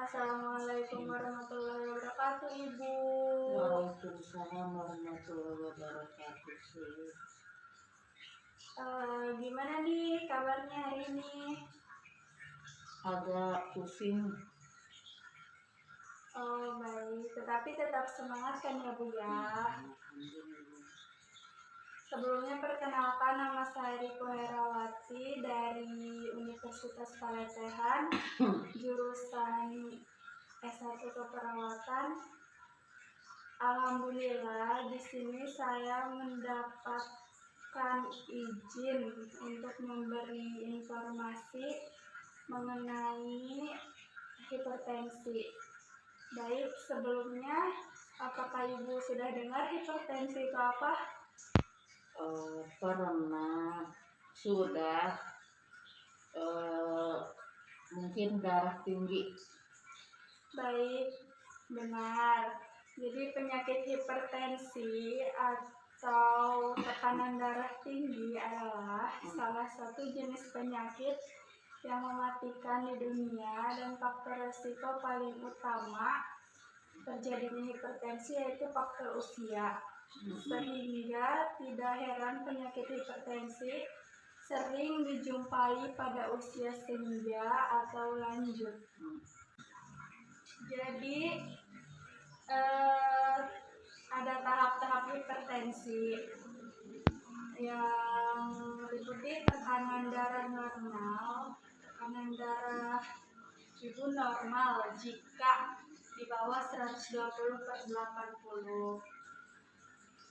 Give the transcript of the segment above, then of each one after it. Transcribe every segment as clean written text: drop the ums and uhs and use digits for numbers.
Assalamualaikum warahmatullahi wabarakatuh, Ibu. Waalaikumsalam warahmatullahi wabarakatuh. Gimana nih kabarnya hari ini? Agak pusing. Oh baik, tetapi tetap semangat kan ya Bu ya. Sebelumnya perkenalkan, nama saya Riko Herawati dari Universitas Paletehan, jurusan S1 Keperawatan. Alhamdulillah di sini saya mendapatkan izin untuk memberi informasi mengenai hipertensi. Baik, sebelumnya apakah Ibu sudah dengar hipertensi itu apa? Pernah sudah mungkin darah tinggi. Baik, benar. Jadi penyakit hipertensi atau tekanan darah tinggi adalah salah satu jenis penyakit yang mematikan di dunia, dan faktor resiko paling utama terjadinya hipertensi yaitu faktor usia. Sehingga tidak heran penyakit hipertensi sering dijumpai pada usia senja atau lanjut. Jadi ada tahap-tahap hipertensi yang meliputi tekanan darah normal. Tekanan darah itu normal jika di bawah 120/80.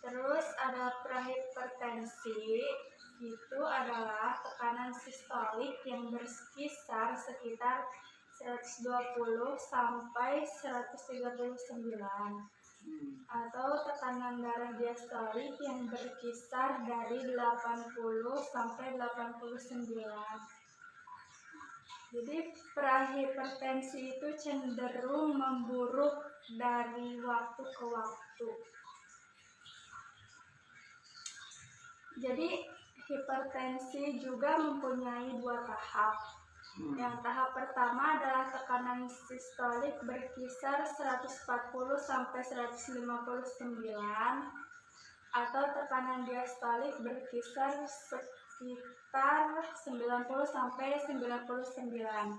Terus ada prahipertensi, itu adalah tekanan sistolik yang berkisar sekitar 120 sampai 139, atau tekanan darah diastolik yang berkisar dari 80 sampai 89. Jadi prahipertensi itu cenderung memburuk dari waktu ke waktu. Jadi hipertensi juga mempunyai dua tahap. Yang tahap pertama adalah tekanan sistolik berkisar 140 sampai 159, atau tekanan diastolik berkisar sekitar 90 sampai 99.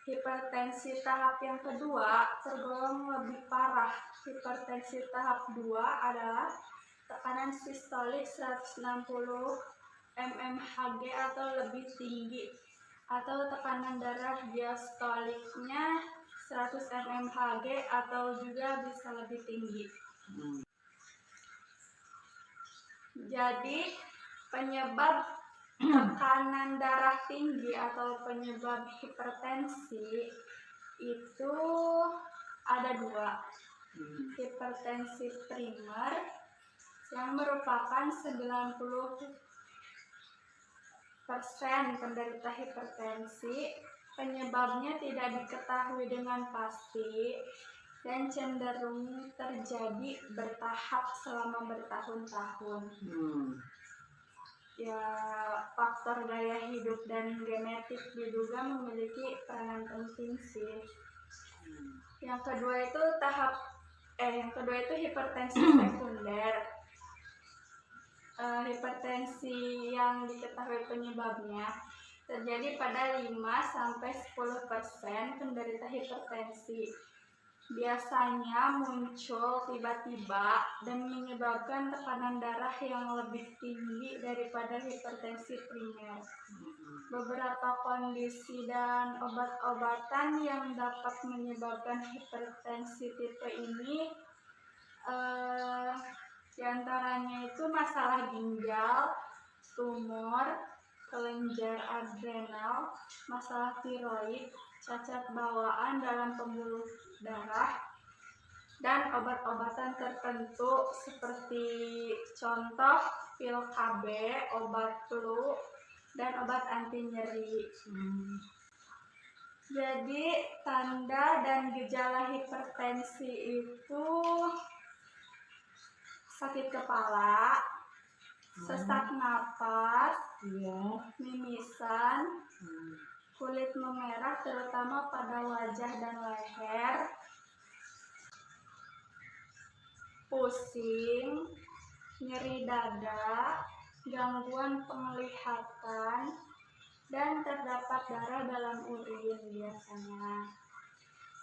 Hipertensi tahap yang kedua tergolong lebih parah. Hipertensi tahap 2 adalah tekanan sistolik 160 mmHg atau lebih tinggi, atau tekanan darah diastoliknya 100 mmHg atau juga bisa lebih tinggi. Jadi penyebab tekanan darah tinggi atau penyebab hipertensi itu ada dua. Hipertensi primer yang merupakan 90% penderita hipertensi, penyebabnya tidak diketahui dengan pasti dan cenderung terjadi bertahap selama bertahun-tahun. Ya, faktor gaya hidup dan genetik diduga memiliki peranan penting sih. Yang kedua itu hipertensi sekunder. Hipertensi yang diketahui penyebabnya terjadi pada 5-10% penderita hipertensi. Biasanya muncul tiba-tiba dan menyebabkan tekanan darah yang lebih tinggi daripada hipertensi primer. Beberapa kondisi dan obat-obatan yang dapat menyebabkan hipertensi tipe ini diantaranya itu masalah ginjal, tumor, kelenjar adrenal, masalah tiroid, cacat bawaan dalam pembuluh darah, dan obat-obatan tertentu seperti contoh pil KB, obat flu, dan obat anti nyeri. Jadi tanda dan gejala hipertensi itu sakit kepala, sesak napas, mimisan, kulit memerah terutama pada wajah dan leher, pusing, nyeri dada, gangguan penglihatan, dan terdapat darah dalam urin biasanya.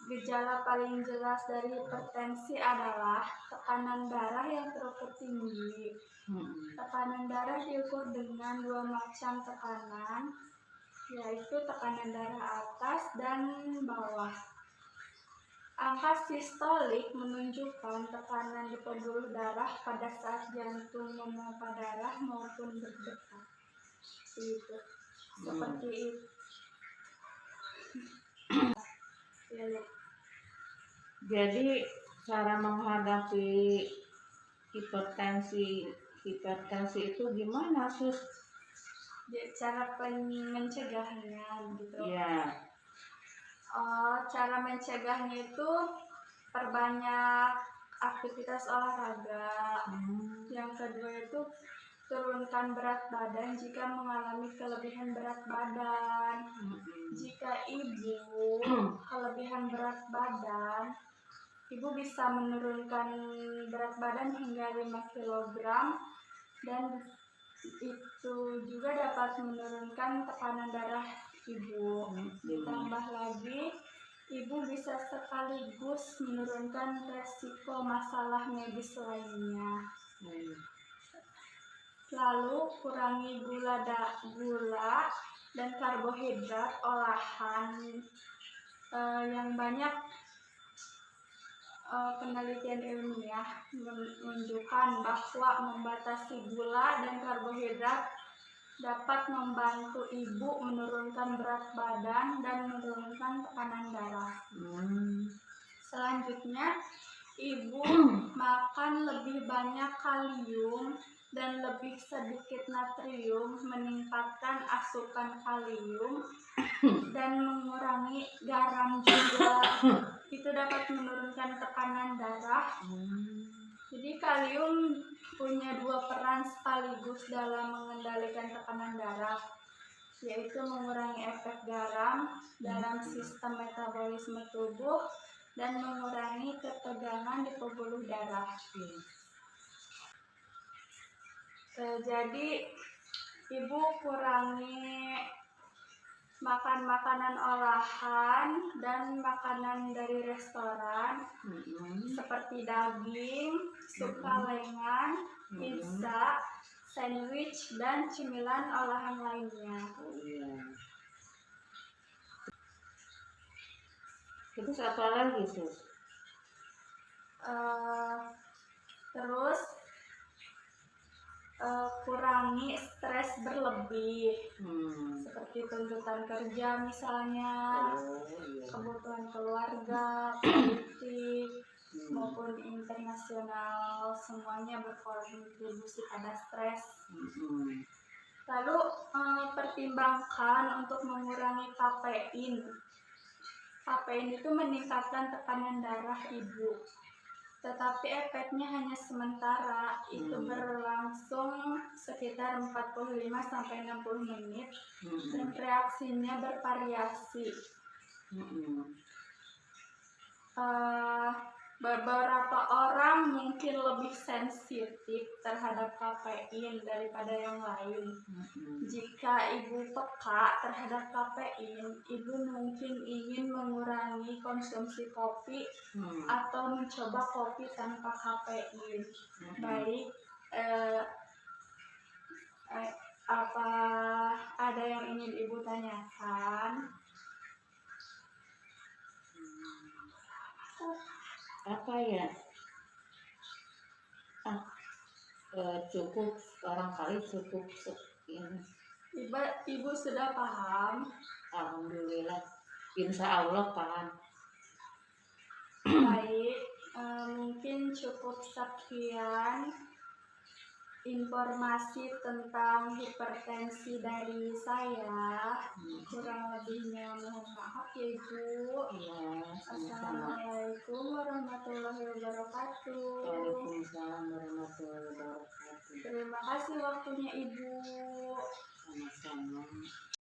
Gejala paling jelas dari hipertensi adalah tekanan darah yang terlalu tinggi. Tekanan darah diukur dengan dua macam tekanan, yaitu tekanan darah atas dan bawah. Angka sistolik menunjukkan tekanan di pembuluh darah pada saat jantung memompa darah maupun berdetak. Seperti itu. Jadi cara menghadapi hipertensi itu gimana, Sus? Cara mencegahnya gitu. Iya. Cara mencegahnya itu perbanyak aktivitas olahraga. Yang kedua itu turunkan berat badan jika mengalami kelebihan berat badan. Jika ibu kelebihan berat badan, ibu bisa menurunkan berat badan hingga 5 kg dan itu juga dapat menurunkan tekanan darah ibu. Ditambah lagi, ibu bisa sekaligus menurunkan resiko masalah medis lainnya. Lalu kurangi gula dan karbohidrat olahan. Yang banyak penelitian ilmiah menunjukkan bahwa membatasi gula dan karbohidrat dapat membantu ibu menurunkan berat badan dan menurunkan tekanan darah. Selanjutnya, ibu makan lebih banyak kalium dan lebih sedikit natrium, meningkatkan asupan kalium dan mengurangi garam juga. Itu dapat menurunkan tekanan darah. Jadi kalium punya dua peran sekaligus dalam mengendalikan tekanan darah, yaitu mengurangi efek garam dalam sistem metabolisme tubuh dan mengurangi ketegangan di pembuluh darah. Jadi ibu kurangi makan makanan olahan dan makanan dari restoran seperti daging, sup kalengan, pizza, sandwich, dan cemilan olahan lainnya. Terus apa lagi, Sus? Terus kurangi stres berlebih, seperti tuntutan kerja misalnya, kebutuhan keluarga, politik, maupun internasional, semuanya berkontribusi pada stres. Lalu pertimbangkan untuk mengurangi kafein. Kafein itu meningkatkan tekanan darah ibu, tetapi efeknya hanya sementara. Itu berlangsung sekitar 45-60 menit dan reaksinya bervariasi. Beberapa orang mungkin lebih sensitif terhadap kafein daripada yang lain. Jika ibu peka terhadap kafein, ibu mungkin ingin mengurangi konsumsi kopi atau mencoba kopi tanpa kafein. Baik, apa ada yang ingin ibu tanyakan? Apa ya? Cukup, barangkali cukup ini. Ibu sudah paham? Alhamdulillah, insya Allah paham. Baik, mungkin cukup sekian informasi tentang hipertensi dari saya. Kurang lebihnya mohon maaf ya Ibu. Assalamualaikum warahmatullahi wabarakatuh. Waalaikumsalam warahmatullahi wabarakatuh. Terima kasih waktunya Ibu. Sama-sama.